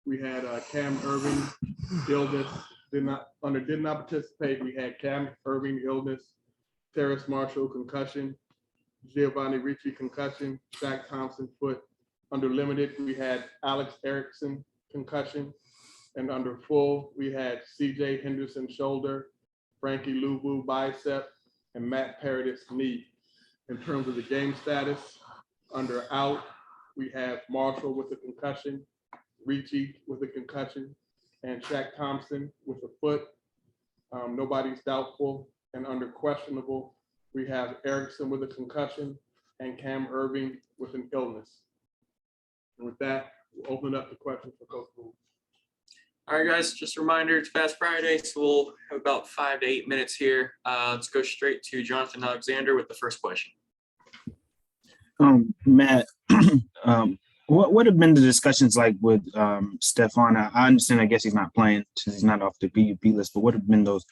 we had Cam Irving, illness, did not participate. We had Cam Irving, illness, Terrace Marshall, concussion, Giovanni Ricci, concussion, Shaq Thompson, foot. Under limited, we had Alex Erickson, concussion. And under full, we had CJ Henderson, shoulder, Frankie Luvu, bicep, and Matt Paradis, knee. In terms of the game status, under out, we have Marshall with a concussion, Ricci with a concussion, and Shaq Thompson with a foot. Nobody's doubtful. And under questionable, we have Erickson with a concussion and Cam Irving with an illness. And with that, we'll open up the questions for Coach Rhule. All right, guys, just a reminder, it's Fast Friday, so we'll have about 5 to 8 minutes here. Let's go straight to Jonathan Alexander with the first question. Matt, what would have been the discussions like with Stephon? I understand, I guess he's not playing since he's not off the PUP list, but what have been those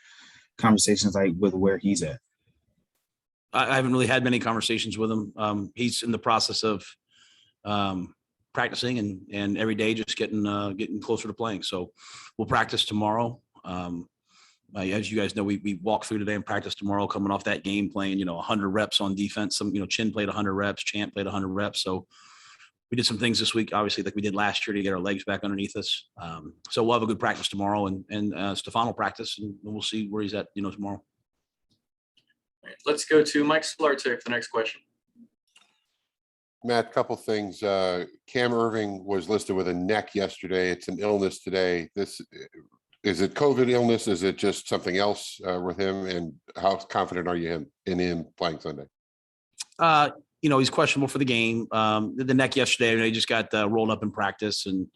conversations like with where he's at? I haven't really had many conversations with him. He's in the process of practicing and every day just getting closer to playing. So we'll practice tomorrow. As you guys know, we walk through today and practice tomorrow, coming off that game playing, 100 reps on defense. Chin played 100 reps, Chant played 100 reps. So we did some things this week, obviously, like we did last year to get our legs back underneath us. So we'll have a good practice tomorrow, and Stephon will practice, and we'll see where he's at, tomorrow. All right, let's go to Mike Solarczyk for the next question. Matt, couple things. Cam Irving was listed with a neck yesterday. It's an illness today. Is it COVID illness? Is it just something else with him? And how confident are you in him playing Sunday? He's questionable for the game. The neck yesterday, he just got rolled up in practice and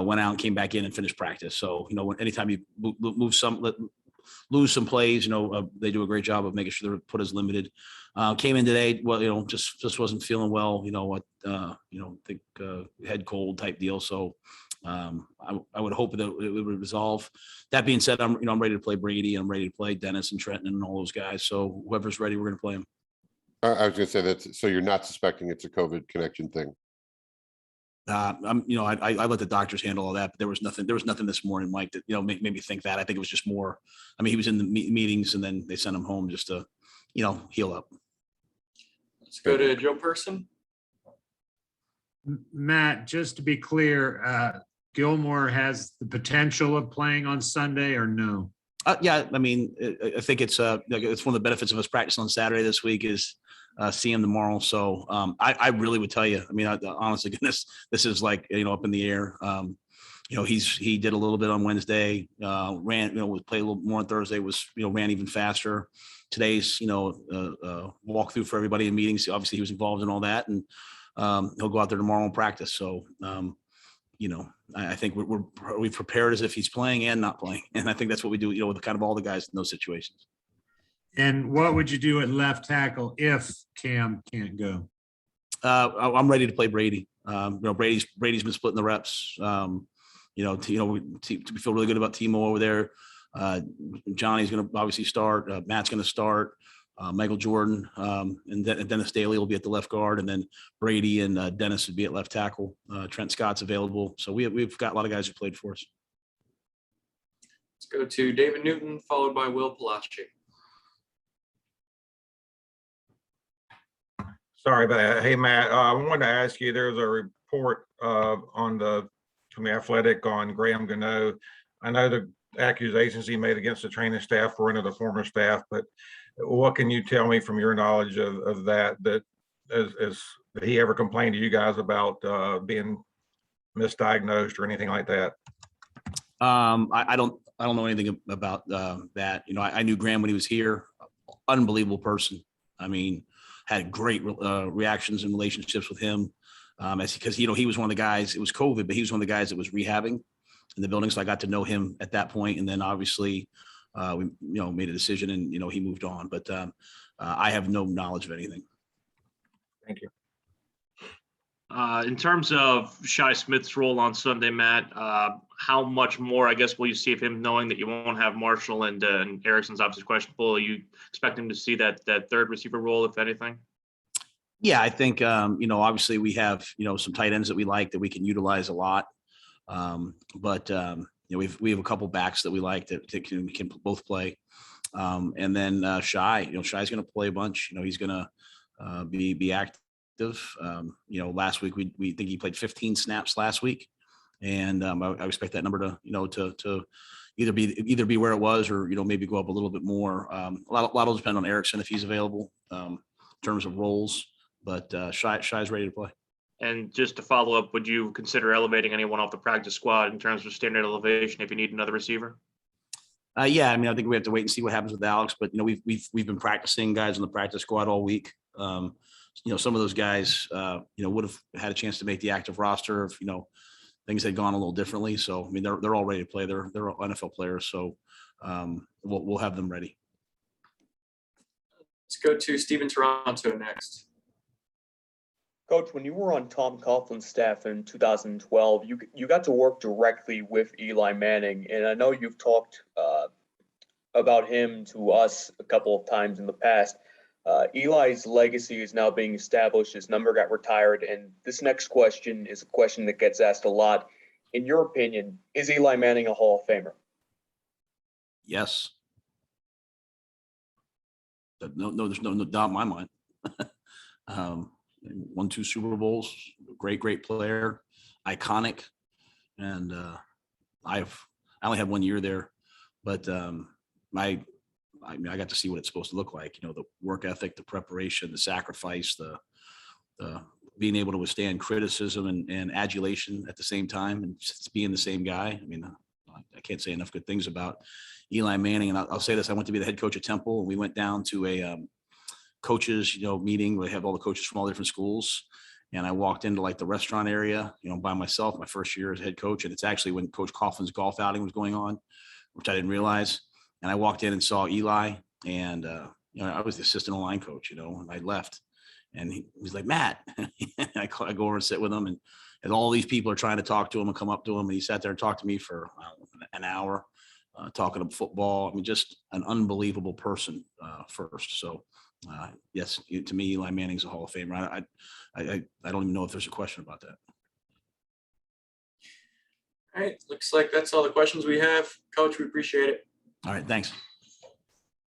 went out and came back in and finished practice. So, anytime you lose some plays, they do a great job of making sure their foot is limited. Came in today, well, just wasn't feeling well, think head cold type deal. So I would hope that it would resolve. That being said, I'm ready to play Brady. I'm ready to play Dennis and Trenton and all those guys. So whoever's ready, we're going to play him. I was going to say that. So you're not suspecting it's a COVID connection thing? I let the doctors handle all that, but there was nothing this morning, Mike, that, made me think that. I think it was just more, he was in the meetings and then they sent him home just to, heal up. Let's go to Joe Person. Matt, just to be clear, Gilmore has the potential of playing on Sunday or no? Yeah, I think it's one of the benefits of us practicing on Saturday this week is see him tomorrow. So I really would tell you, honestly, goodness, this is like, up in the air. He did a little bit on Wednesday, ran, played a little more on Thursday, ran even faster. Today's, walk through for everybody in meetings. Obviously he was involved in all that, and he'll go out there tomorrow and practice. So, I think we've prepared as if he's playing and not playing. And I think that's what we do, with kind of all the guys in those situations. And what would you do at left tackle if Cam can't go? I'm ready to play Brady. Brady's been splitting the reps. We feel really good about Timo over there. Johnny's going to obviously start. Matt's going to start. Michael Jordan and Dennis Daly will be at the left guard, and then Brady and Dennis would be at left tackle. Trent Scott's available. So we've got a lot of guys who played for us. Let's go to David Newton, followed by Will Palachi. Sorry about that. Hey, Matt, I wanted to ask you, there's a report from the Athletic on Graham Gano. I know the accusations he made against the training staff were under the former staff, but what can you tell me from your knowledge of that did he ever complain to you guys about being misdiagnosed or anything like that? I don't know anything about that. I knew Graham when he was here. Unbelievable person. Had great reactions and relationships with him. Because he was one of the guys. It was COVID, but he was one of the guys that was rehabbing in the building. So I got to know him at that point, and then obviously we made a decision, and he moved on. But I have no knowledge of anything. Thank you. In terms of Shi Smith's role on Sunday, Matt, how much more, I guess, will you see of him, knowing that you won't have Marshall and Erickson's obviously questionable? Are you expecting to see that third receiver role, if anything? Yeah, I think, obviously we have, some tight ends that we like that we can utilize a lot. We have a couple backs that we like that can both play. And then Shy, Shy's going to play a bunch. He's going to be active. Last week we think he played 15 snaps last week, and I expect that number to either be where it was or maybe go up a little bit more. A lot will depend on Erickson if he's available in terms of roles, but Shy's ready to play. And just to follow up, would you consider elevating anyone off the practice squad in terms of standard elevation if you need another receiver? Yeah, I think we have to wait and see what happens with Alex, but we've been practicing guys on the practice squad all week. Some of those guys would have had a chance to make the active roster if things had gone a little differently. So they're all ready to play. They're NFL players, so we'll have them ready. Let's go to Steven Toronto next. Coach, when you were on Tom Coughlin's staff in 2012, you got to work directly with Eli Manning, and I know you've talked about him to us a couple of times in the past. Eli's legacy is now being established. His number got retired, and this next question is a question that gets asked a lot. In your opinion, is Eli Manning a Hall of Famer? Yes. No, there's no doubt in my mind. Won 2 Super Bowls, great player, iconic. And I only had 1 year there, but I got to see what it's supposed to look like, the work ethic, the preparation, the sacrifice, the being able to withstand criticism and adulation at the same time and just being the same guy. I can't say enough good things about Eli Manning. And I'll say this, I went to be the head coach at Temple, and we went down to a coaches, meeting. We have all the coaches from all different schools. And I walked into like the restaurant area, by myself, my first year as head coach. And it's actually when Coach Coughlin's golf outing was going on, which I didn't realize. And I walked in and saw Eli, and I was the assistant line coach, and I left, and he was like, Matt. I go over and sit with him, and all these people are trying to talk to him and come up to him, and he sat there and talked to me for an hour, talking about football. Just an unbelievable person first. So yes, to me, Eli Manning's a Hall of Famer. I don't even know if there's a question about that. All right, looks like that's all the questions we have. Coach, we appreciate it. All right, thanks.